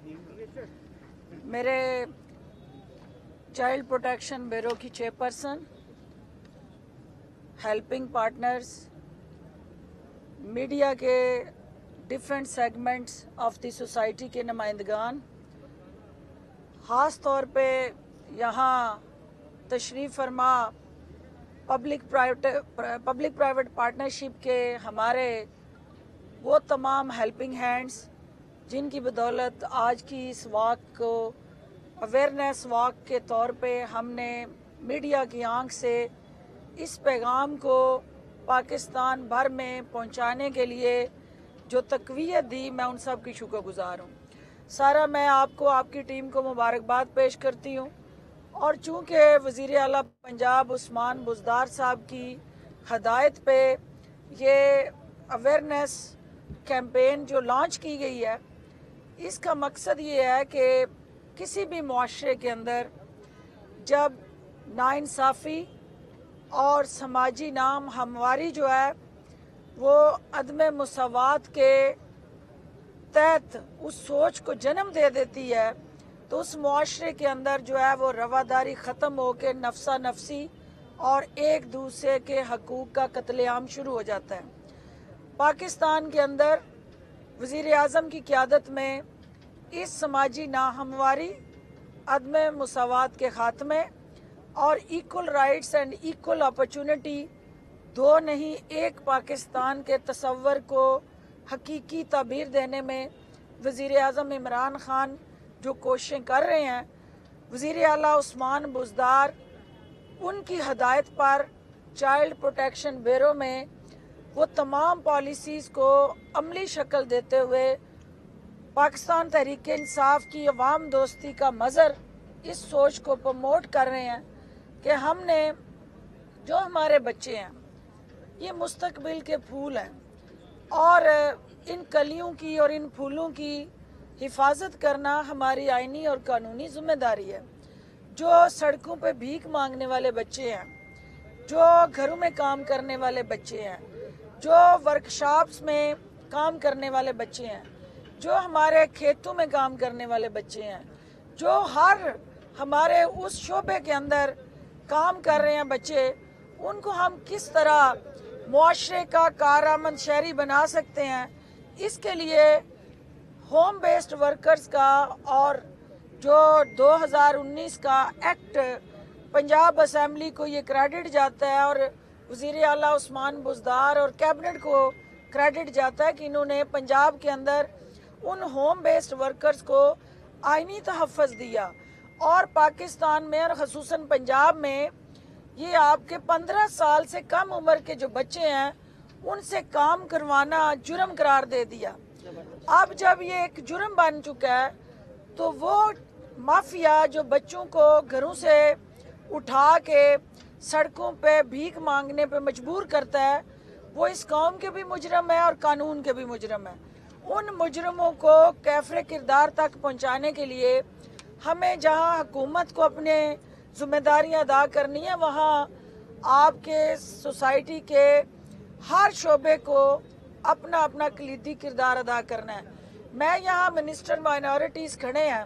मेरे child protection bureau की chairperson, helping partners, media के different segments of the society के नुमाइंदगान, ख़ास तौर पे यहाँ तशरीफ़ फरमा पब्लिक प्राइवेट पार्टनरशिप के हमारे वो तमाम हेल्पिंग हैंड्स जिनकी बदौलत आज की इस वॉक को अवेयरनेस वॉक के तौर पे हमने मीडिया की आंख से इस पैगाम को पाकिस्तान भर में पहुंचाने के लिए जो तक़वियत दी, मैं उन सब की शुक्रगुज़ार हूँ। सारा मैं आपको, आपकी टीम को मुबारकबाद पेश करती हूँ। और चूँकि वज़ीर आला पंजाब उस्मान बुज़दार साहब की हदायत पे ये अवेयरनेस कैंपेन जो लॉन्च की गई है, इसका मकसद ये है कि किसी भी मुआशरे के अंदर जब नाइंसाफ़ी और समाजी नाम हमवारी जो है वो अदम मुसावात के तहत उस सोच को जन्म दे देती है, तो उस मुआशरे के अंदर जो है वो रवादारी ख़त्म हो के नफसा नफसी और एक दूसरे के हकूक़ का कत्लेआम शुरू हो जाता है। पाकिस्तान के अंदर वज़ीर आज़म की क़यादत में इस समाजी नाहमवारी, अदम मुसावात के ख़ात्मे और equal rights and equal opportunity, दो नहीं एक पाकिस्तान के तसव्वुर को हकीकी ताबीर देने में वज़ीर आज़म इमरान ख़ान जो कोशिशें कर रहे हैं, वज़ीर आला उस्मान बुज़दार उनकी हदायत पर चाइल्ड प्रोटेक्शन ब्यूरो में वो तमाम पॉलिसीज़ को अमली शक्ल देते हुए पाकिस्तान तहरीक इंसाफ की अवाम दोस्ती का मज़र इस सोच को प्रमोट कर रहे हैं कि हमने जो हमारे बच्चे हैं ये मुस्तकबिल के फूल हैं और इन कलियों की और इन फूलों की हिफाजत करना हमारी आईनी और कानूनी जिम्मेदारी है। जो सड़कों पे भीख मांगने वाले बच्चे हैं, जो घरों में काम करने वाले बच्चे हैं, जो वर्कशॉप्स में काम करने वाले बच्चे हैं, जो हमारे खेतों में काम करने वाले बच्चे हैं, जो हर हमारे उस शोबे के अंदर काम कर रहे हैं बच्चे, उनको हम किस तरह मुआशरे का कारआमद शहरी बना सकते हैं, इसके लिए होम बेस्ड वर्कर्स का और जो 2019 का एक्ट पंजाब असेंबली को ये क्रेडिट जाता है और वज़ीर आला उस्मान बुज़दार और कैबिनेट को क्रेडिट जाता है कि इन्होंने पंजाब के अंदर उन होम बेस्ड वर्कर्स को आईनी तहफ़्फ़ुज़ दिया। और पाकिस्तान में और ख़ुसूसन पंजाब में ये आपके 15 साल से कम उम्र के जो बच्चे हैं उनसे काम करवाना जुर्म करार दे दिया। अब जब ये एक जुर्म बन चुका है तो वो माफिया जो बच्चों को घरों से उठा के सड़कों पे भीख मांगने पे मजबूर करता है, वो इस कौम के भी मुजरम है और कानून के भी मुजरम है। उन मुजरमों को कैफरे किरदार तक पहुंचाने के लिए हमें जहां हुकूमत को अपने जिम्मेदारियां अदा करनी है, वहां आपके सोसाइटी के हर शोबे को अपना अपना कलीदी किरदार अदा करना है। मैं यहाँ मिनिस्टर माइनॉरिटीज़ खड़े हैं,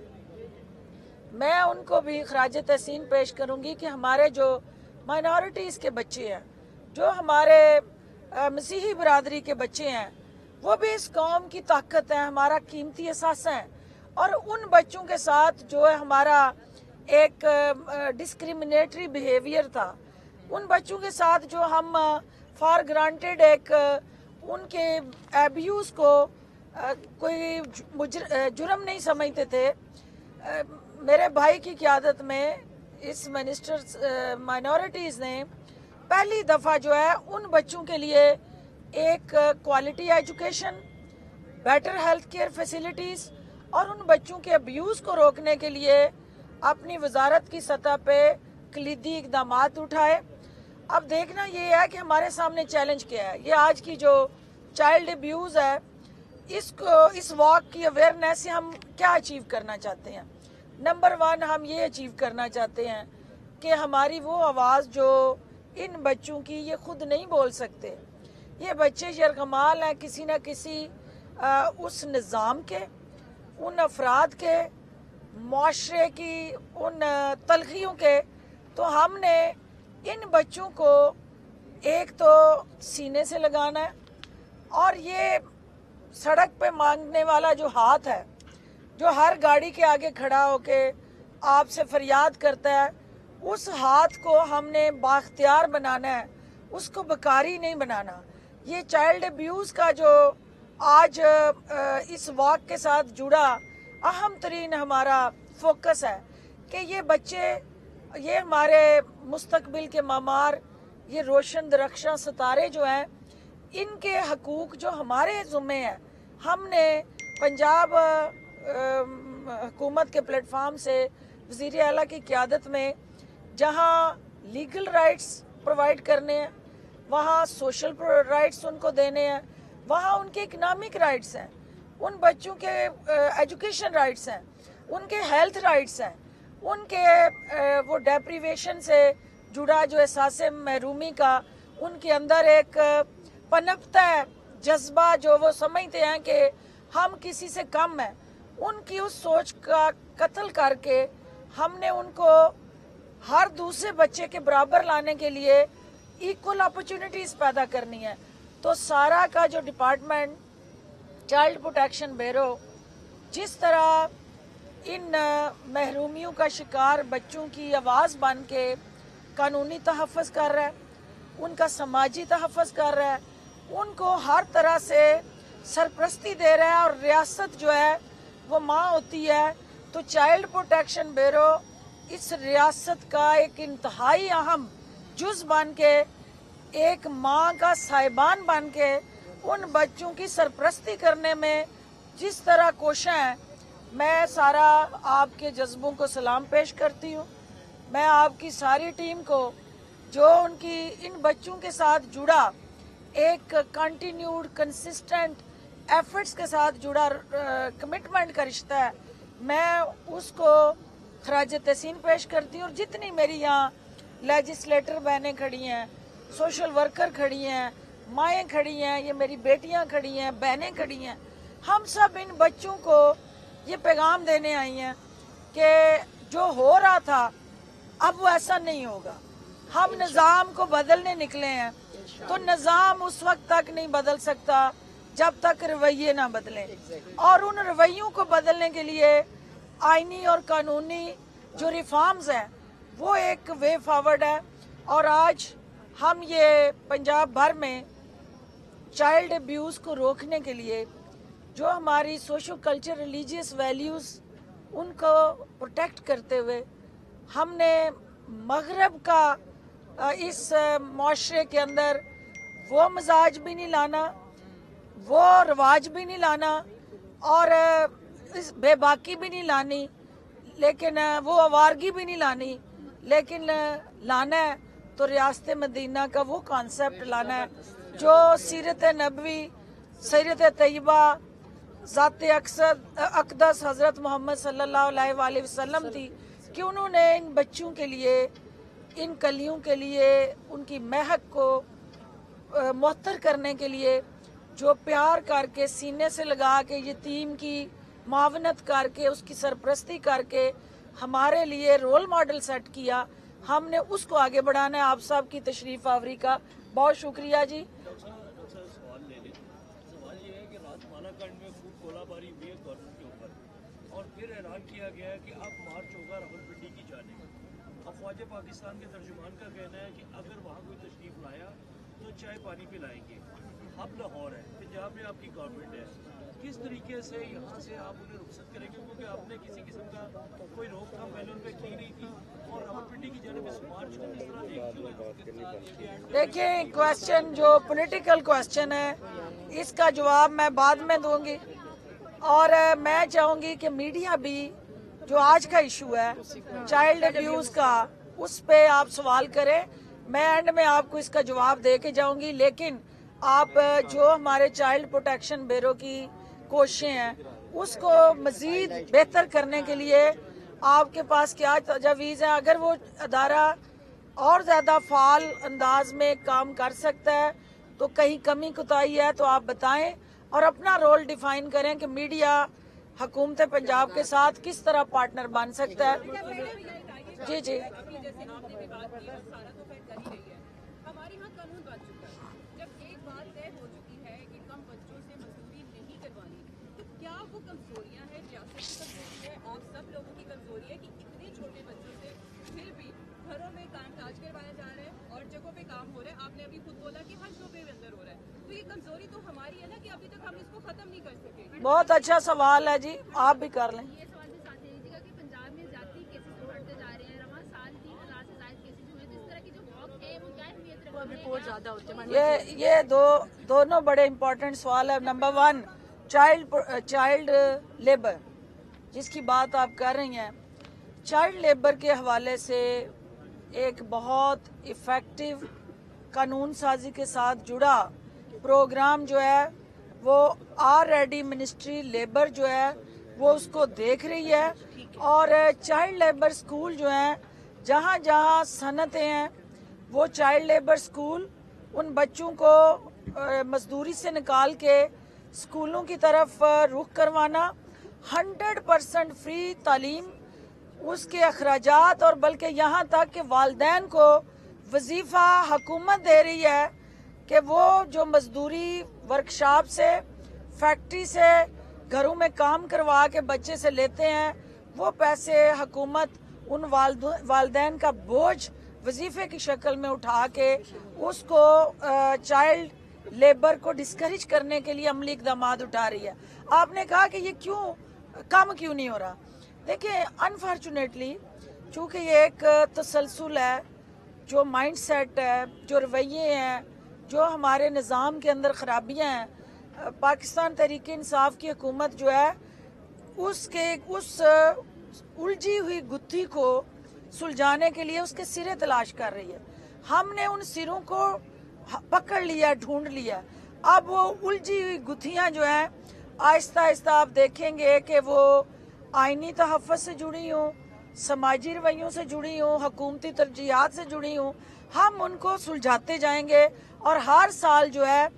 मैं उनको भी खराज तहसीन पेश करूँगी कि हमारे जो माइनॉरिटीज़ के बच्चे हैं, जो हमारे मसीही बरादरी के बच्चे हैं, वो भी इस कौम की ताकत है, हमारा कीमती असासा है। और उन बच्चों के साथ जो है हमारा एक डिस्क्रिमिनेटरी बिहेवियर था, उन बच्चों के साथ जो हम फॉर ग्रांटेड एक उनके एब्यूज़ को कोई जुर्म नहीं समझते थे, मेरे भाई की क़यादत में इस मिनिस्टर माइनॉरिटीज़ ने पहली दफ़ा जो है उन बच्चों के लिए एक quality education, better health care facilities और उन बच्चों के अब्यूज़ को रोकने के लिए अपनी वजारत की सतह पे कलीदी इक़दाम उठाए। अब देखना ये है कि हमारे सामने चैलेंज क्या है। ये आज की जो चाइल्ड अब्यूज़ है, इसको इस वॉक की अवेयरनेस से हम क्या अचीव करना चाहते हैं। नंबर 1 हम ये अचीव करना चाहते हैं कि हमारी वो आवाज़ जो इन बच्चों की ये खुद नहीं बोल सकते, ये बच्चे यरगमाल हैं किसी न किसी उस निज़ाम के, उन अफराद के, माशरे की उन तलखियों के, तो हमने इन बच्चों को एक तो सीने से लगाना है, और ये सड़क पे मांगने वाला जो हाथ है, जो हर गाड़ी के आगे खड़ा होके आपसे फरियाद करता है, उस हाथ को हमने बाख्तियार बनाना है, उसको बेकारी नहीं बनाना। ये चाइल्ड अब्यूज़ का जो आज इस वॉक के साथ जुड़ा अहम तरीन हमारा फोकस है कि ये बच्चे, ये हमारे मुस्तकबिल के मामार, ये रोशन दरख्शां सितारे जो हैं, इनके हकूक़ जो हमारे ज़ुम्मे हैं, हमने पंजाब हुकूमत के प्लेटफार्म से वज़ीर आला की क़यादत में जहाँ लीगल राइट्स प्रोवाइड करने हैं, वहाँ सोशल राइट्स उनको देने हैं, वहाँ उनके इकनॉमिक राइट्स हैं, उन बच्चों के एजुकेशन राइट्स हैं, उनके हेल्थ राइट्स हैं, उनके वो डेप्रीवेशन से जुड़ा जो एहसास महरूमी का उनके अंदर एक पनपता है जज्बा, जो वो समझते हैं कि हम किसी से कम हैं, उनकी उस सोच का कत्ल करके हमने उनको हर दूसरे बच्चे के बराबर लाने के लिए इक्वल अपॉर्चुनिटीज़ पैदा करनी है। तो सारा का जो डिपार्टमेंट चाइल्ड प्रोटेक्शन ब्यूरो जिस तरह इन महरूमियों का शिकार बच्चों की आवाज़ बन के कानूनी तहफ़्फ़ुज़ कर रहा है, उनका समाजी तहफ़्फ़ुज़ कर रहा है, उनको हर तरह से सरपरस्ती दे रहा है, और रियासत जो है वो माँ होती है, तो चाइल्ड प्रोटेक्शन ब्यूरो इस रियासत का एक इंतहाई अहम जुज़ बन के, एक माँ का साहिबान बन के उन बच्चों की सरपरस्ती करने में जिस तरह कोशिश है, मैं सारा आपके जज्बों को सलाम पेश करती हूँ। मैं आपकी सारी टीम को, जो उनकी इन बच्चों के साथ जुड़ा एक कंटिन्यूड कंसिस्टेंट एफर्ट्स के साथ जुड़ा कमिटमेंट का रिश्ता है, मैं उसको खराज तहसीन पेश करती हूँ। और जितनी मेरी यहाँ लेजिस्लेटर बहनें खड़ी हैं, सोशल वर्कर खड़ी हैं, माएँ खड़ी हैं, ये मेरी बेटियाँ खड़ी हैं, बहनें खड़ी हैं, हम सब इन बच्चों को ये पैगाम देने आई हैं कि जो हो रहा था अब वो ऐसा नहीं होगा। हम निज़ाम को बदलने निकले हैं, तो निज़ाम उस वक्त तक नहीं बदल सकता जब तक रवैये ना बदलें, और उन रवैयों को बदलने के लिए आईनी और कानूनी जो रिफॉर्म्स हैं वो एक वे फॉरवर्ड है। और आज हम ये पंजाब भर में चाइल्ड अब्यूज़ को रोकने के लिए जो हमारी सोशल कल्चर रिलीजियस वैल्यूज़ उनको प्रोटेक्ट करते हुए हमने मगरब का इस माशरे के अंदर वो मजाज भी नहीं लाना, वो रवाज भी नहीं लाना, और इस बेबाकी भी नहीं लानी, लेकिन वो आवारगी भी नहीं लानी, लेकिन लाना है तो रियासत मदीना का वो कॉन्सेप्ट लाना है जो सीरत नबवी, सीरत तैयबा, ज़ात अक़दस हज़रत मोहम्मद सल्लल्लाहु अलैहि वसल्लम थी, कि उन्होंने इन बच्चों के लिए, इन कलियों के लिए, उनकी महक को मुअत्तर करने के लिए जो प्यार करके सीने से लगा के यतीम की मावनत करके उसकी सरपरस्ती करके हमारे लिए रोल मॉडल सेट किया, हमने उसको आगे बढ़ाना है। आप सब की तशरीफ आवरी का बहुत शुक्रिया जी। सवाल ये है कि रात मालाकंड में खूब गोलाबारी हुई है गवर्नमेंट के ऊपर, और फिर ऐलान किया गया है कि अब मार्च होगा रावलपिंडी की जानिब। अफवाज पाकिस्तान के तर्जुमान का कहना है कि अगर वहाँ कोई तशरीफ लाया तो चाय पानी पिलाएंगे। अब लाहौर है, पंजाब में आपकी गवर्नमेंट है, किस तरीके से यहाँ से आप उन्हें रुखसत करेंगे, क्योंकि आपने किसी किस्म का कोई रोकथाम पहले उन पर की नहीं थी, और रावलपिंडी की जानिब इस मार्च को किस तरह देखते हो? देखिए, क्वेश्चन जो पॉलिटिकल क्वेश्चन है इसका जवाब मैं बाद में दूंगी, और मैं चाहूँगी कि मीडिया भी जो आज का इशू है चाइल्ड अब्यूज़ का, उस पे आप सवाल करें, मैं एंड में आपको इसका जवाब दे के जाऊँगी। लेकिन आप जो हमारे चाइल्ड प्रोटेक्शन ब्यूरो की कोशिशें हैं उसको मज़ीद बेहतर करने के लिए आपके पास क्या तजवीज़ है? अगर वो अदारा और ज़्यादा फ़ाल अंदाज में काम कर सकता है तो कहीं कमी कोताही है तो आप बताएं, और अपना रोल डिफाइन करें कि मीडिया हुकूमत पंजाब के साथ किस तरह पार्टनर बन सकता है। जी जी हमारे यहाँ कानून बन चुका है, जब एक बात तय हो चुकी है कि कम बच्चों से मजदूरी नहीं करवानी, तो क्या वो कमजोरियाँ हैं, रियासत की कमजोरी है, आप सब लोगों की कमजोरी है कि इतने छोटे बच्चों से फिर भी घरों में काम काज करवाया जा रहा है और जगहों पे काम हो रहा है। आपने अभी खुद बोला कि हर शोबे में अंदर हो रहा है, तो ये कमजोरी तो हमारी है ना कि अभी तक हम इसको खत्म नहीं कर सके। बहुत अच्छा सवाल है जी, आप भी कर लें। ये सवाल भी साथ दे दीजिएगा कि पंजाब में ज्यादा केसेस बढ़ते जा रहे हैं, रवां साल 3,000 से ज्यादा केसेस हुए, तो इस तरह की जो वॉक है वो क्या अहमियत रखती है? बहुत ज्यादा होते हैं। ये दोनों बड़े इम्पोर्टेंट सवाल है। नंबर 1 चाइल्ड लेबर जिसकी बात आप कर रही हैं, चाइल्ड लेबर के हवाले से एक बहुत इफ़ेक्टिव कानून साजी के साथ जुड़ा प्रोग्राम जो है वो ऑलरेडी मिनिस्ट्री लेबर जो है वो उसको देख रही है। और चाइल्ड लेबर स्कूल जो हैं, जहाँ जहाँ सनतें हैं, वो चाइल्ड लेबर स्कूल उन बच्चों को मजदूरी से निकाल के स्कूलों की तरफ रुख करवाना, 100% फ्री तालीम, उसके अखराजात, और बल्कि यहाँ तक कि वालदैन को वजीफ़ा हुकूमत दे रही है कि वो जो मजदूरी वर्कशॉप से, फैक्ट्री से, घरों में काम करवा के बच्चे से लेते हैं, वो पैसे हुकूमत उन वालदैन का बोझ वजीफे की शक्ल में उठा के उसको चाइल्ड लेबर को डिस्करेज करने के लिए अमली इकदाम उठा रही है। आपने कहा कि ये कम क्यों नहीं हो रहा। देखिए, अनफॉर्चुनेटली चूँकि ये एक तसलसल है, जो माइंड सेट है, जो रवैये हैं, जो हमारे निज़ाम के अंदर ख़राबियाँ हैं, पाकिस्तान तहरीक इंसाफ की हुकूमत जो है उस उलझी हुई गुत्थी को सुलझाने के लिए उसके सिरे तलाश कर रही है। हमने उन सिरों को पकड़ लिया, ढूंढ लिया। अब वो उलझी हुई गुत्थियाँ जो हैं आहिस्ता आहिस्ता आप देखेंगे कि वो आइनी तहफ़्फ़ुज़ से जुड़ी हों, समाजी रवैयों से जुड़ी हों, हुकूमती तरजीहात से जुड़ी हों, हम उनको सुलझाते जाएंगे और हर साल जो है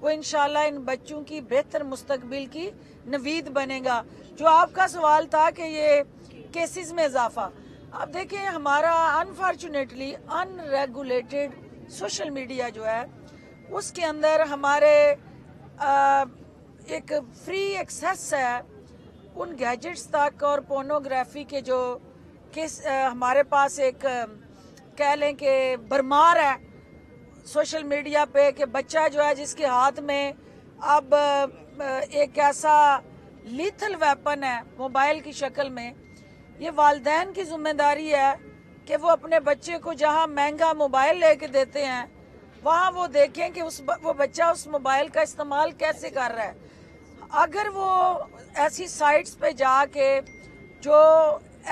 वो इंशाल्लाह इन बच्चों की बेहतर मुस्तकबिल की नवीद बनेगा। जो आपका सवाल था कि ये केसेस में इजाफा, अब देखिए हमारा अनफॉर्चुनेटली अनरेगुलेटेड सोशल मीडिया जो है उसके अंदर हमारे एक फ्री एक्सेस है उन गैजेट्स तक और पोर्नोग्राफी के जो केस हमारे पास एक कह लें कि भरमार है सोशल मीडिया पे कि बच्चा जो है जिसके हाथ में अब एक ऐसा लीथल वेपन है मोबाइल की शक्ल में, ये वालिदैन की जिम्मेदारी है कि वो अपने बच्चे को जहां महंगा मोबाइल लेके देते हैं वहां वो देखें कि वो बच्चा उस मोबाइल का इस्तेमाल कैसे कर रहा है। अगर वो ऐसी साइट्स पे जाके जो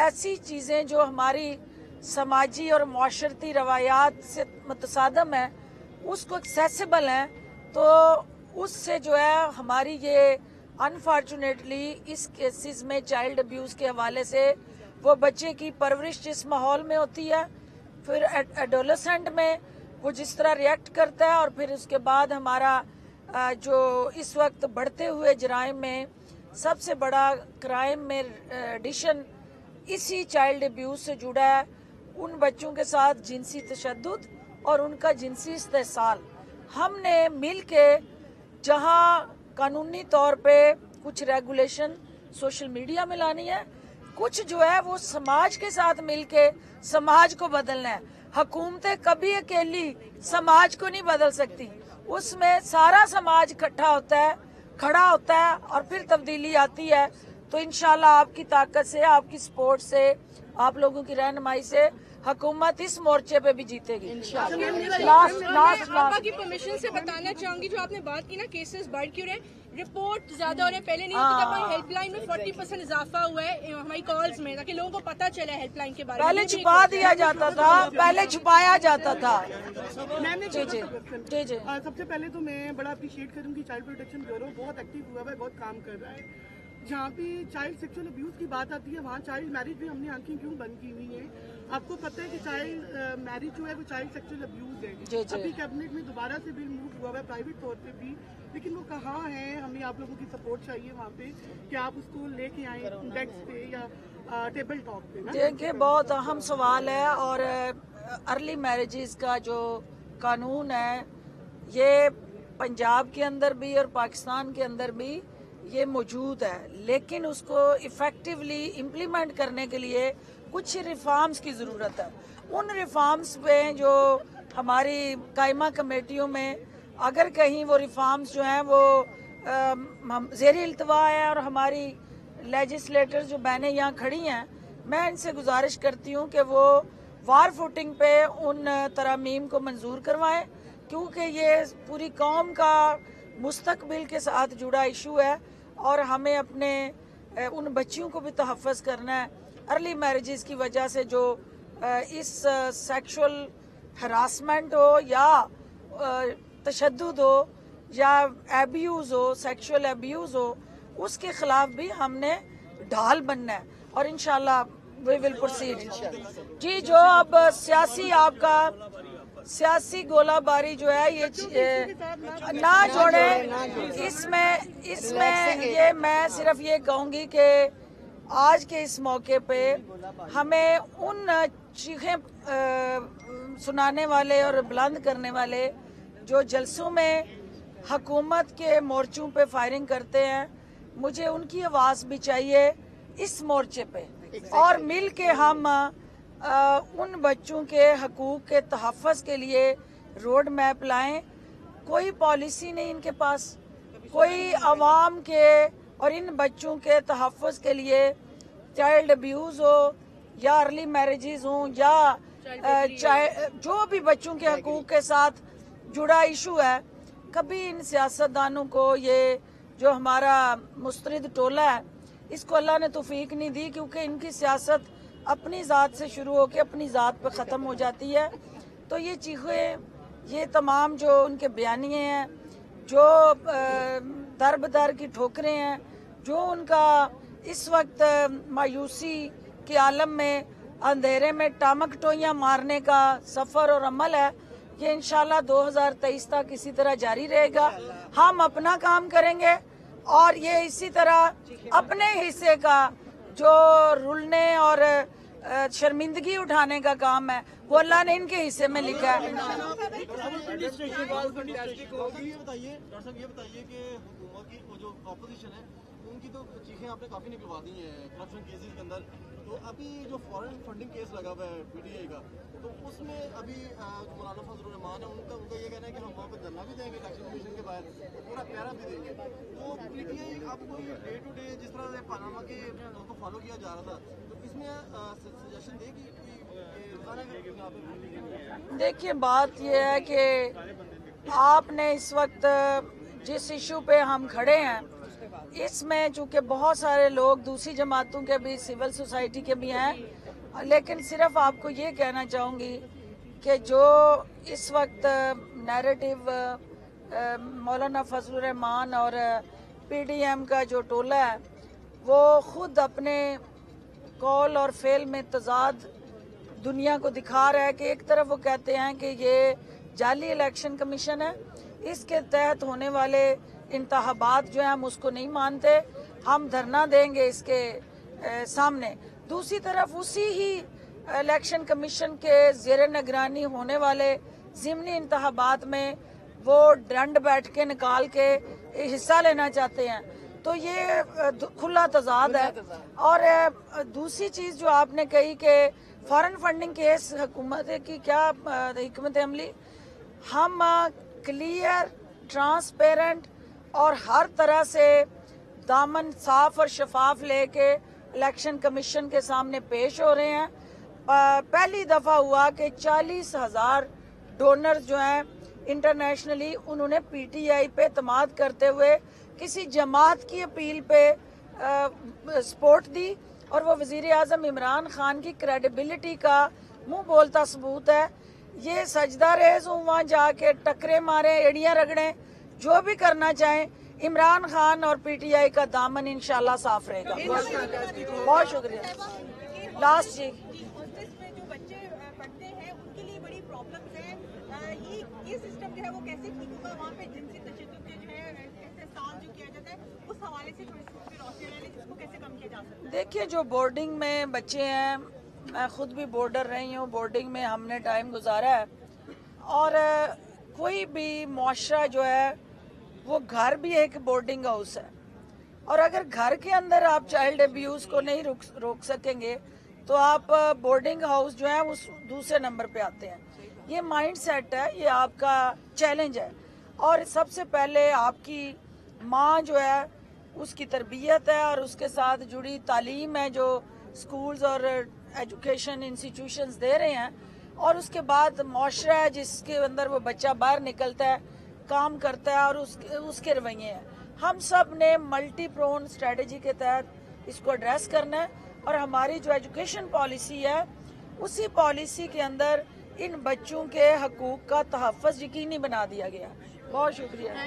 ऐसी चीज़ें जो हमारी समाजी और माशरती रवायात से मुतसादम है उसको एक्सेसिबल हैं, तो उससे जो है हमारी ये अनफॉर्चुनेटली इस केसेस में चाइल्ड अब्यूज़ के हवाले से वो बच्चे की परवरिश जिस माहौल में होती है, फिर एडोलेसेंट में वो जिस तरह रिएक्ट करता है, और फिर उसके बाद हमारा जो इस वक्त बढ़ते हुए जराइम में सबसे बड़ा क्राइम में एडिशन इसी चाइल्ड अब्यूज़ से जुड़ा है, उन बच्चों के साथ जिनसी तशद्दुद और उनका जिनसी इस्तेसाल। हमने मिल के जहाँ कानूनी तौर पे कुछ रेगुलेशन सोशल मीडिया में लानी है, कुछ जो है वो समाज के साथ मिलके समाज को बदलना है। हुकूमतें कभी अकेली समाज को नहीं बदल सकती, उसमें सारा समाज इकट्ठा होता है, खड़ा होता है और फिर तब्दीली आती है। तो इंशाल्लाह आपकी ताकत से, आपकी सपोर्ट से, आप लोगों की रहनुमाई से हुकूमत इस मोर्चे पे भी जीतेगी इंशाल्लाह। आपा की परमिशन से बताना चाहूंगी, जो आपने बात की ना केसेस बढ़ क्यों रहे, रिपोर्ट ज्यादा हो रहे, पहले नहीं होता था, हमारी हेल्पलाइन में 40% इजाफा हुआ है हमारी कॉल्स में, ताकि लोगों को पता चले हेल्पलाइन के बारे में। पहले छुपा दिया जाता था, पहले छुपाया जाता था। जी जी जी जी। सबसे पहले तो मैं बड़ा अप्रिशिएट करूंगी चाइल्ड प्रोटेक्शन ब्यूरो बहुत एक्टिव हुआ है, बहुत काम कर रहा है। जहाँ भी चाइल्ड सेक्सुअल अब्यूज की बात आती है वहाँ चाइल्ड मैरिज भी हमने आंखें क्यों बंद की हुई है। आपको पता है कि चाइल्ड मैरिज जो है वो चाइल्ड सेक्सुअल अब्यूज है। अभी कैबिनेट में दोबारा से बिल मूव हुआ है प्राइवेट तौर पे भी लेकिन वो कहाँ है, हमें आप लोगों की सपोर्ट चाहिए वहाँ पे कि आप उसको लेके आए डेस्क पे या टेबल टॉक पे ना। देखिए, बहुत अहम सवाल है और अर्ली मैरिजेस का जो कानून है ये पंजाब के अंदर भी और पाकिस्तान के अंदर भी ये मौजूद है, लेकिन उसको इफ़ेक्टिवली इम्प्लीमेंट करने के लिए कुछ रिफॉर्म्स की ज़रूरत है। उन रिफॉर्म्स पे जो हमारी कायमा कमेटियों में अगर कहीं वो रिफॉर्म्स जो हैं वो ज़ेरी इल्तवा है और हमारी लेजिस्लेटर्स जो बहनें यहाँ खड़ी हैं, मैं इनसे गुजारिश करती हूँ कि वो वार फुटिंग पे उन तरामीम को मंजूर करवाएं, क्योंकि ये पूरी कौम का मुस्तकबिल के साथ जुड़ा इशू है और हमें अपने उन बच्चियों को भी तहफ़्फ़ुज़ करना है। अर्ली मैरिजेस की वजह से जो इस सेक्सुअल हरासमेंट हो या तशद्दुद हो या एब्यूज़ हो, सेक्सुअल एब्यूज़ हो, उसके खिलाफ भी हमने ढाल बनना है और इंशाल्लाह वी विल प्रोसीड। जी, जो अब सियासी गोलाबारी जो है ये ना जोड़े, इसमें ये मैं सिर्फ ये कहूँगी कि आज के इस मौके पे हमें उन चीखें सुनाने वाले और बुलंद करने वाले जो जलसों में हुकूमत के मोर्चों पे फायरिंग करते हैं, मुझे उनकी आवाज़ भी चाहिए इस मोर्चे पे और मिल के हम उन बच्चों के हकूक़ के तहफ़्फ़ुज़ के लिए रोड मैप लाएं। कोई पॉलिसी नहीं इनके पास, कोई आवाम के और इन बच्चों के तहफ़्फ़ुज़ के लिए चाइल्ड अब्यूज़ हो या अर्ली मैरिजेस हों या जो भी बच्चों के हकूक़ के साथ जुड़ा इशू है, कभी इन सियासतदानों को ये जो हमारा मुस्तरिद टोला है इसको अल्लाह ने तौफीक नहीं दी, क्योंकि इनकी सियासत अपनी ज़ात से शुरू होकर अपनी ज़ात पे ख़त्म हो जाती है। तो ये चीखें, ये तमाम जो उनके बयानिए हैं, जो दर बदर की ठोकरें हैं, जो उनका इस वक्त मायूसी के आलम में अंधेरे में टामक टोइयाँ मारने का सफ़र और अमल है, ये इंशाल्लाह 2023 तक इसी तरह जारी रहेगा। हम अपना काम करेंगे और ये इसी तरह अपने हिस्से का जो रुलने और शर्मिंदगी उठाने का काम है वो अल्लाह ने इनके हिस्से में लिखा है। ये बताइए कि हुकूमत की जो ऑपोजिशन है उनकी तो चीखें आपने काफी निकलवा दी हैं करप्शन केसेस के अंदर, तो अभी जो फॉरेन फंडिंग केस लगा हुआ है पीटीआई का, तो उसमें अभी मौलाना फजलुर रहमान है, उनका ये कहना है कि हम वहाँ पर धरना भी देंगे इलेक्शन कमीशन के बाद, पूरा प्यारा भी देंगे। तो पीटीआई आपको ये डे टू डे जिस तरह से पानामा के उसको फॉलो किया जा रहा था, तो इसमें सजेशन देगी? देखिए, बात यह है कि आपने इस वक्त जिस इशू पे हम खड़े हैं इसमें चूँकि बहुत सारे लोग दूसरी जमातों के भी, सिविल सोसाइटी के भी हैं, लेकिन सिर्फ आपको ये कहना चाहूँगी कि जो इस वक्त नैरेटिव मौलाना फजलुर रहमान और पीडीएम का जो टोला है वो खुद अपने कौल और फेल में तजाद दुनिया को दिखा रहा है कि एक तरफ वो कहते हैं कि ये जाली इलेक्शन कमीशन है, इसके तहत होने वाले इंतखाबात जो है हम उसको नहीं मानते, हम धरना देंगे इसके सामने। दूसरी तरफ उसी ही इलेक्शन कमीशन के ज़ेर निगरानी होने वाले ज़िमनी इंतखाबात में वो दंड बैठ के निकाल के हिस्सा लेना चाहते हैं, तो ये खुला तजाद है। और दूसरी चीज़ जो आपने कही कि फॉरेन फंडिंग केस हुकूमत की क्या हिकमत अमली, हम क्लियर, ट्रांसपेरेंट और हर तरह से दामन साफ और शफाफ लेके इलेक्शन कमीशन के सामने पेश हो रहे हैं। पहली दफ़ा हुआ कि 40,000 डोनर्स जो हैं इंटरनेशनली, उन्होंने पीटीआई पे एतमाद करते हुए किसी जमात की अपील पे सपोर्ट दी, और वो वज़ीर आज़म इमरान खान की क्रेडिबिलिटी का मुंह बोलता सबूत है। ये सजदा रेज हूँ, वहाँ जाके टकरे मारें, एड़ियाँ रगड़ें, जो भी करना चाहें, इमरान खान और पीटीआई का दामन इंशाल्लाह साफ रहेगा। बहुत शुक्रिया। लास्ट जी, में जो बच्चे पढ़ते हैं उनके लिए बड़ी प्रॉब्लम्स है, ये सिस्टम जो है वो कैसे ठीक होगा? वहाँ पे जिनसी तशद्दुद जो है इस्तेमाल जो किया जाता है उस हवाले से थोड़ी रोशनी डालें जिसको कैसे कम किया जा सकता है। देखिए, जो बोर्डिंग में बच्चे हैं, मैं खुद भी बोर्डर रही हूँ, बोर्डिंग में हमने टाइम गुजारा है, और कोई भी मुआशरा जो है वो घर भी एक बोर्डिंग हाउस है, और अगर घर के अंदर आप चाइल्ड अब्यूज़ को नहीं रोक सकेंगे तो आप बोर्डिंग हाउस जो है उस दूसरे नंबर पे आते हैं। ये माइंड सेट है, ये आपका चैलेंज है, और सबसे पहले आपकी माँ जो है उसकी तरबियत है और उसके साथ जुड़ी तालीम है जो स्कूल्स और एजुकेशन इंस्टीट्यूशंस दे रहे हैं, और उसके बाद मुआशरा है जिसके अंदर वो बच्चा बाहर निकलता है, काम करता है, और उसके रवैये हैं। हम सब ने मल्टी प्रोन स्ट्रेटजी के तहत इसको एड्रेस करना है, और हमारी जो एजुकेशन पॉलिसी है उसी पॉलिसी के अंदर इन बच्चों के हकूक़ का तहफ़्फ़ुज़ यकीनी बना दिया गया। बहुत शुक्रिया।